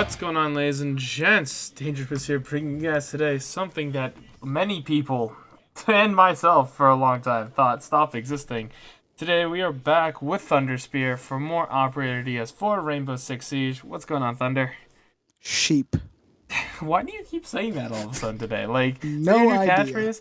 What's going on, ladies and gents? Dangerous here, bringing you guys today something that many people, and myself for a long time, thought stopped existing. Today we are back with Thunder Spear for more operator ideas for Rainbow Six Siege. What's going on, Thunder? Sheep. Why do you keep saying that all of a sudden today? Like, is that No your new idea. catchphrase?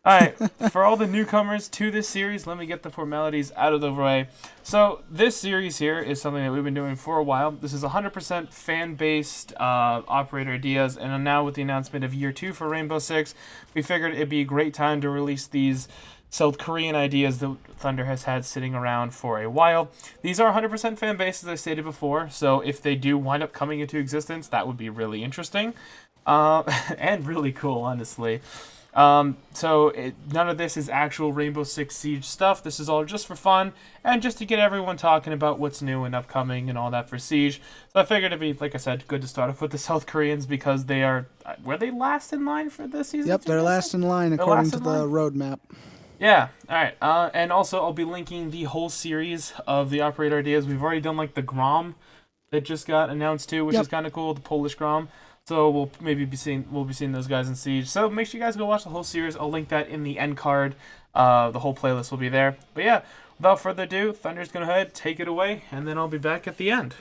Alright, for all the newcomers to this series, let me get the formalities out of the way. So, this series here is something that we've been doing for a while. This is 100% fan-based operator ideas, and now with the announcement of Year 2 for Rainbow Six, we figured it'd be a great time to release these South Korean ideas that Thunder has had sitting around for a while. These are 100% fan-based, as I stated before, so if they do wind up coming into existence, that would be really interesting. And really cool, honestly. None of this is actual Rainbow Six Siege stuff. This is all just for fun and just to get everyone talking about what's new and upcoming and all that for Siege. So I figured it'd be, like I said, good to start off with the South Koreans because they are, were they last in line for this season? Yep, they're last in line according to the roadmap. Yeah, alright. And also I'll be linking the whole series of the operator ideas. We've already done like the Grom that just got announced too, which is kind of cool, the Polish Grom. So we'll be seeing those guys in Siege. So make sure you guys go watch the whole series. I'll link that in the end card. The whole playlist will be there. But yeah, without further ado, Thunder's gonna go ahead, take it away, and then I'll be back at the end.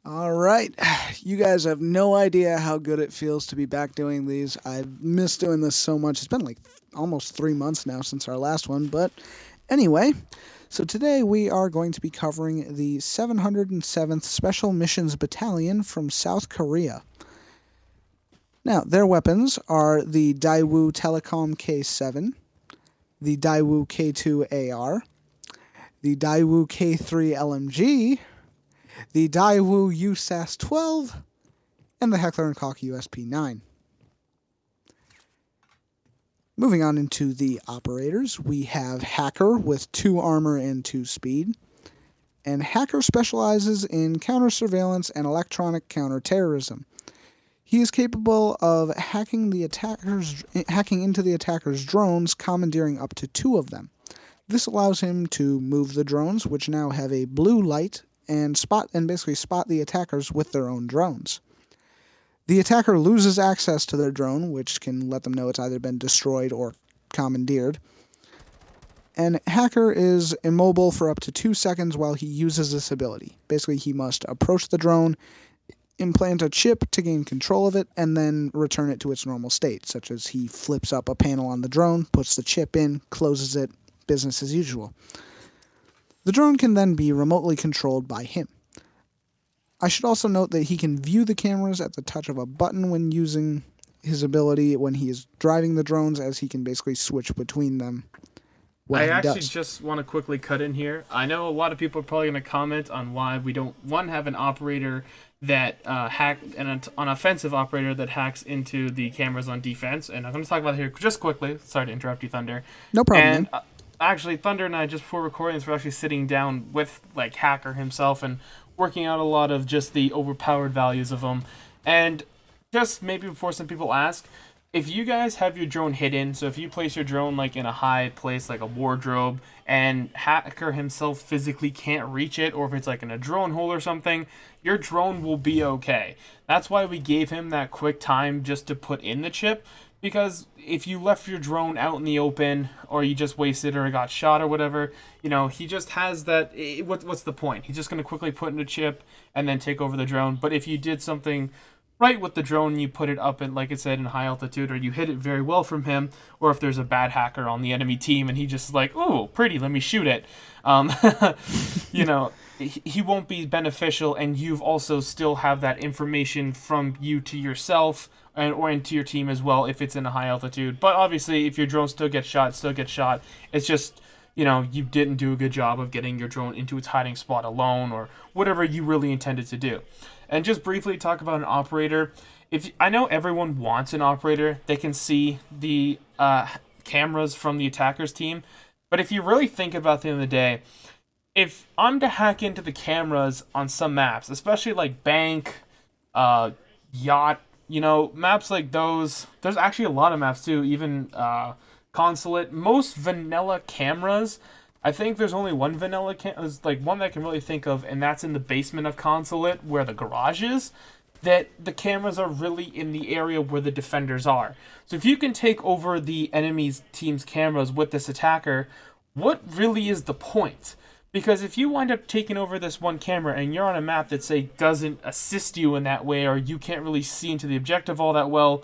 All right. You guys have no idea how good it feels to be back doing these. I've missed doing this so much. It's been like almost 3 months now since our last one. But anyway, so today we are going to be covering the 707th Special Missions Battalion from South Korea. Now, their weapons are the Daewoo Telecom K7, the Daewoo K2 AR, the Daewoo K3 LMG, the Daewoo USAS-12, and the Heckler & Koch USP-9. Moving on into the operators, we have Hacker with 2 armor and 2 speed, and Hacker specializes in counter-surveillance and electronic counter-terrorism. He is capable of hacking into the attacker's drones, commandeering up to 2 of them. This allows him to move the drones, which now have a blue light, and basically spot the attackers with their own drones. The attacker loses access to their drone, which can let them know it's either been destroyed or commandeered. And Hacker is immobile for up to 2 seconds while he uses this ability. Basically, he must approach the drone, implant a chip to gain control of it, and then return it to its normal state, such as he flips up a panel on the drone, puts the chip in, closes it, business as usual. The drone can then be remotely controlled by him. I should also note that he can view the cameras at the touch of a button when using his ability when he is driving the drones, as he can basically switch between them. I actually just want to quickly cut in here. I know a lot of people are probably going to comment on why we don't, one, have an operator that an offensive operator that hacks into the cameras on defense. And I'm going to talk about it here just quickly. Sorry to interrupt you, Thunder. No problem. And actually, Thunder and I, just before recording this, we're actually sitting down with like Hacker himself and working out a lot of just the overpowered values of them. And just maybe before some people ask, if you guys have your drone hidden, so if you place your drone like in a high place like a wardrobe and Hacker himself physically can't reach it, or if it's like in a drone hole or something, your drone will be okay. That's why we gave him that quick time just to put in the chip, because if you left your drone out in the open or you just wasted or got shot or whatever, you know, he just has that, what's the point? He's just going to quickly put in a chip and then take over the drone. But if you did something right with the drone, you put it up in, like I said, in high altitude, or you hit it very well from him, or if there's a bad hacker on the enemy team and he just is like, oh, pretty, let me shoot it. You know, he won't be beneficial, and you've also still have that information from you to yourself or into your team as well if it's in a high altitude. But obviously, if your drone still gets shot. It's just, you know, you didn't do a good job of getting your drone into its hiding spot alone, or whatever you really intended to do. And just briefly talk about an operator. I know everyone wants an operator that can see the cameras from the attacker's team, but if you really think about it at the end of the day, if I'm to hack into the cameras on some maps, especially like Bank, Yacht, you know, maps like those, there's actually a lot of maps too, even Consulate, most vanilla cameras, I think there's only one vanilla like one that I can really think of, and that's in the basement of Consulate where the garage is. that the cameras are really in the area where the defenders are. So if you can take over the enemy's team's cameras with this attacker, what really is the point? Because if you wind up taking over this one camera and you're on a map that, say, doesn't assist you in that way, or you can't really see into the objective all that well,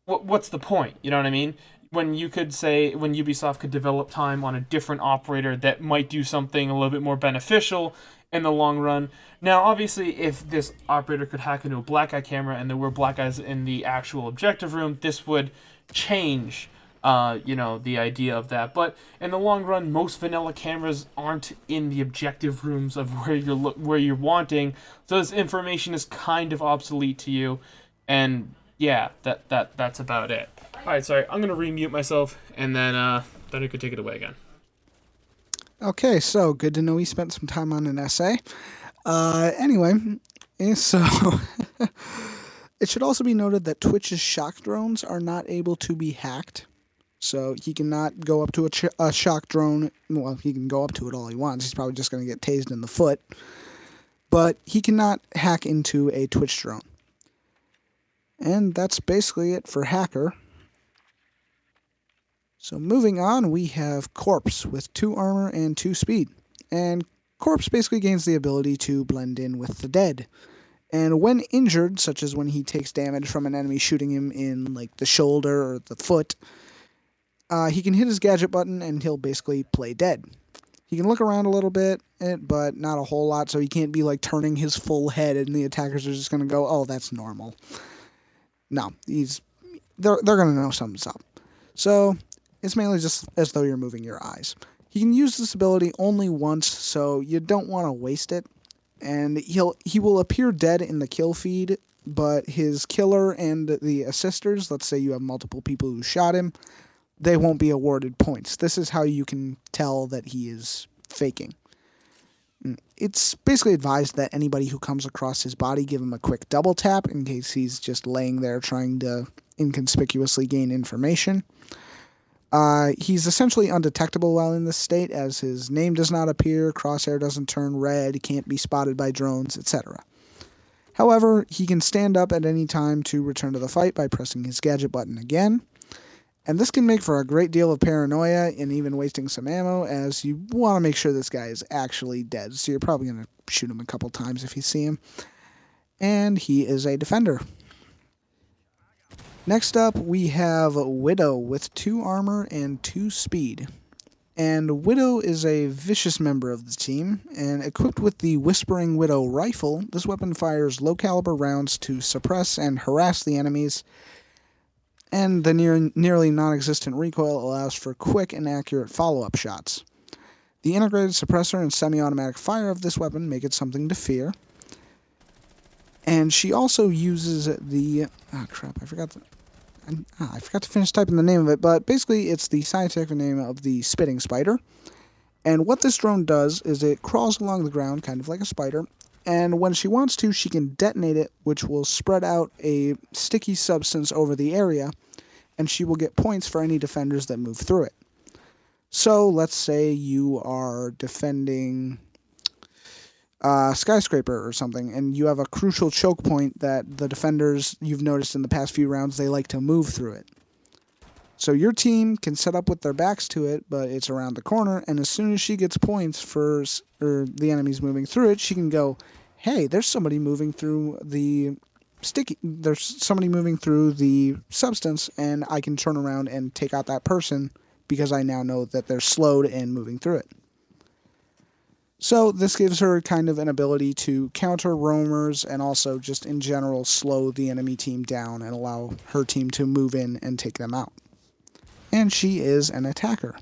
what's the point? You know what I mean? When you could say, when Ubisoft could develop time on a different operator that might do something a little bit more beneficial in the long run. Now, obviously, if this operator could hack into a black eye camera and there were black eyes in the actual objective room, this would change, the idea of that. But in the long run, most vanilla cameras aren't in the objective rooms of where you're wanting, so this information is kind of obsolete to you, and yeah, that's about it. All right, sorry, I'm gonna remute myself, and then you could take it away again. Okay, so good to know we spent some time on an essay. Anyway, so it should also be noted that Twitch's shock drones are not able to be hacked. So he cannot go up to a shock drone. Well, he can go up to it all he wants. He's probably just going to get tased in the foot. But he cannot hack into a Twitch drone. And that's basically it for Hacker. So moving on, we have Corpse with 2 armor and 2 speed. And Corpse basically gains the ability to blend in with the dead. And when injured, such as when he takes damage from an enemy shooting him in like the shoulder or the foot, he can hit his gadget button and he'll basically play dead. He can look around a little bit, but not a whole lot, so he can't be like turning his full head and the attackers are just going to go, oh, that's normal. No, they're going to know something's up. So it's mainly just as though you're moving your eyes. He can use this ability only once, so you don't want to waste it. And he will appear dead in the kill feed, but his killer and the assisters, let's say you have multiple people who shot him, they won't be awarded points. This is how you can tell that he is faking. It's basically advised that anybody who comes across his body, give him a quick double tap in case he's just laying there trying to inconspicuously gain information. He's essentially undetectable while in this state, as his name does not appear, crosshair doesn't turn red, can't be spotted by drones, etc. However, he can stand up at any time to return to the fight by pressing his gadget button again. And this can make for a great deal of paranoia and even wasting some ammo, as you want to make sure this guy is actually dead. So you're probably going to shoot him a couple times if you see him. And he is a defender. Next up, we have Widow with 2 armor and 2 speed. And Widow is a vicious member of the team, and equipped with the Whispering Widow rifle, this weapon fires low-caliber rounds to suppress and harass the enemies, and the nearly non-existent recoil allows for quick and accurate follow-up shots. The integrated suppressor and semi-automatic fire of this weapon make it something to fear. And she also uses the... I forgot to finish typing the name of it, but basically it's the scientific name of the spitting spider. And what this drone does is it crawls along the ground, kind of like a spider, and when she wants to, she can detonate it, which will spread out a sticky substance over the area, and she will get points for any defenders that move through it. So, let's say you are defending a skyscraper or something, and you have a crucial choke point that the defenders, you've noticed in the past few rounds, they like to move through it. So your team can set up with their backs to it, but it's around the corner, and as soon as she gets points for the enemies moving through it, she can go, hey, there's somebody moving through the substance, and I can turn around and take out that person because I now know that they're slowed and moving through it. So this gives her kind of an ability to counter roamers and also just in general slow the enemy team down and allow her team to move in and take them out. And she is an attacker.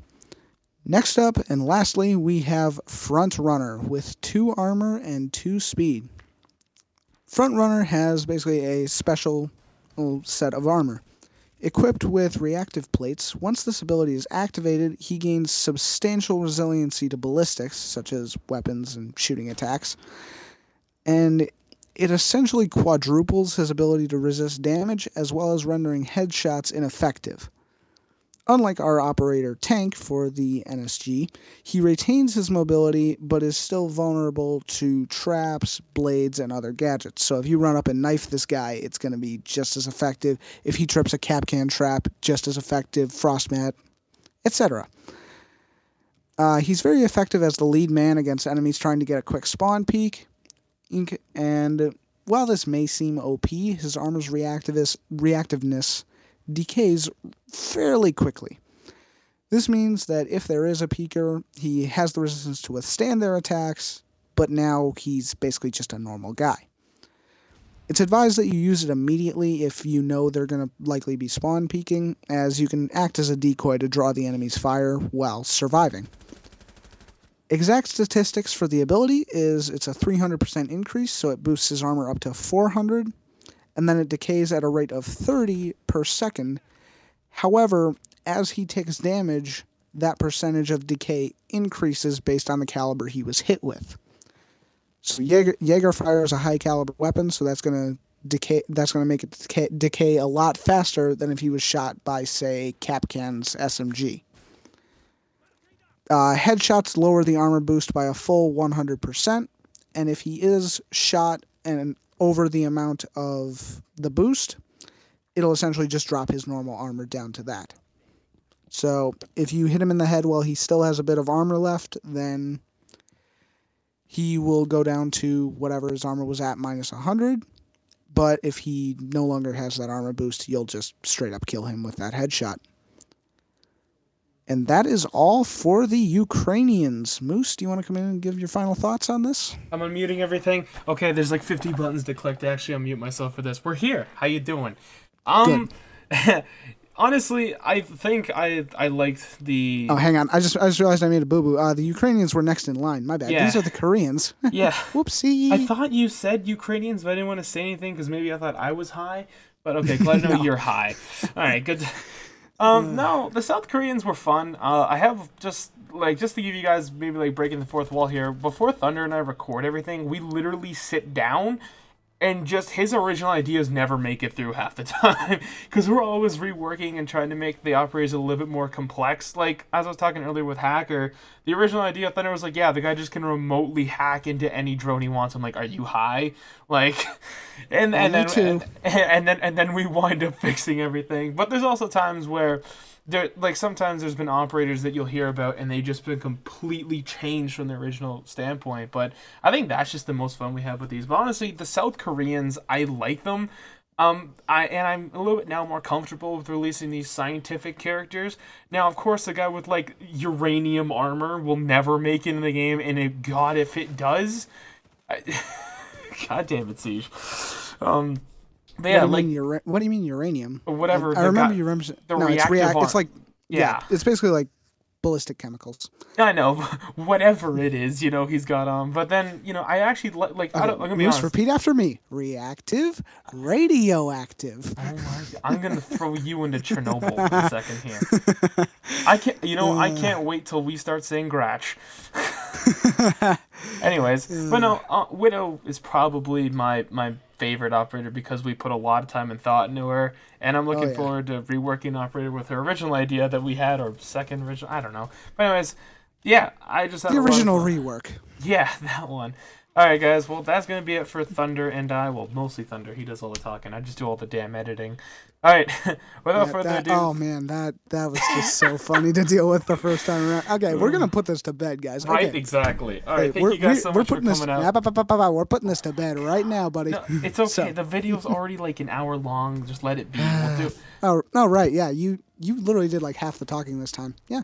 Next up, and lastly, we have Front Runner with 2 armor and 2 speed. Front Runner has basically a special set of armor. Equipped with reactive plates, once this ability is activated, he gains substantial resiliency to ballistics, such as weapons and shooting attacks. And it essentially quadruples his ability to resist damage, as well as rendering headshots ineffective. Unlike our operator Tank for the NSG, he retains his mobility but is still vulnerable to traps, blades, and other gadgets. So if you run up and knife this guy, it's going to be just as effective. If he trips a Capcan trap, just as effective, Frostmat, etc. He's very effective as the lead man against enemies trying to get a quick spawn peek. And while this may seem OP, his armor's reactiveness decays fairly quickly. This means that if there is a peeker, he has the resistance to withstand their attacks, but now he's basically just a normal guy. It's advised that you use it immediately if you know they're going to likely be spawn peeking, as you can act as a decoy to draw the enemy's fire while surviving. Exact statistics for the ability is it's a 300% increase, so it boosts his armor up to 400, and then it decays at a rate of 30 per second. However, as he takes damage, that percentage of decay increases based on the caliber he was hit with. So Jaeger fire is a high caliber weapon, so that's going to decay. That's going to make it decay a lot faster than if he was shot by, say, Capcan's SMG. Headshots lower the armor boost by a full 100%, and if he is shot and over the amount of the boost, it'll essentially just drop his normal armor down to that. So if you hit him in the head while he still has a bit of armor left, then he will go down to whatever his armor was at minus 100. But if he no longer has that armor boost, you'll just straight up kill him with that headshot. And that is all for the Ukrainians. Moose, do you want to come in and give your final thoughts on this? I'm unmuting everything. Okay, there's like 50 buttons to click to actually unmute myself for this. We're here. How you doing? Honestly, I think I liked the... Oh, hang on. I just realized I made a boo-boo. The Ukrainians were next in line. My bad. Yeah. These are the Koreans. Yeah. Whoopsie. I thought you said Ukrainians, but I didn't want to say anything because maybe I thought I was high. But okay, glad to know you're high. All right, good. No, the South Koreans were fun. I have just to give you guys maybe like breaking the fourth wall here. Before Thunder and I record everything, we literally sit down and just his original ideas never make it through half the time because we're always reworking and trying to make the operators a little bit more complex. Like as I was talking earlier with Hacker, the original idea of Thunder was like, yeah, the guy just can remotely hack into any drone he wants. I'm like, are you high? Like, and then we wind up fixing everything. But there's also times where sometimes there's been operators that you'll hear about and they just been completely changed from the original standpoint. But I think that's just the most fun we have with these. But honestly, the South Koreans, I like them. I'm a little bit now more comfortable with releasing these scientific characters. Now, of course, the guy with like uranium armor will never make it in the game, and if it does, God damn it, Siege. But yeah, what do you mean uranium? Whatever. I remember you remember. No, it's like it's basically like ballistic chemicals. I know, whatever it is, he's got But then, I actually like. Okay, I'm gonna be honest. Repeat after me: reactive, radioactive. Oh my God. I'm gonna throw you into Chernobyl for a second here. I can't. I can't wait till we start saying Gratch. Anyways, but no, Widow is probably my favorite operator because we put a lot of time and thought into her, and I'm looking forward to reworking operator with her original idea that we had, or second original, I don't know. But anyways, yeah, I just had the original rework. Yeah, that one. All right, guys. Well, that's gonna be it for Thunder and I. Well, mostly Thunder. He does all the talking. I just do all the damn editing. All right. Without further ado. Oh man, that was just so funny to deal with the first time around. Okay, we're gonna put this to bed, guys. Right, okay. Exactly. All right, thank you guys so much for coming out. We're putting this to bed right now, buddy. No, it's okay. So. The video's already like an hour long. Just let it be. We'll do. Oh no, right? Yeah, you literally did like half the talking this time. Yeah.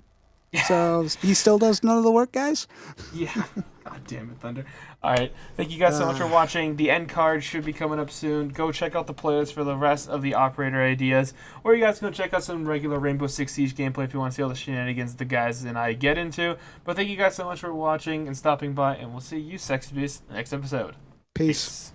So he still does none of the work, guys? Yeah. God damn it, Thunder. Alright, thank you guys so much for watching. The end card should be coming up soon. Go check out the playlist for the rest of the operator ideas. Or you guys can go check out some regular Rainbow Six Siege gameplay if you want to see all the shenanigans the guys and I get into. But thank you guys so much for watching and stopping by, and we'll see you sexy beasts next episode. Peace.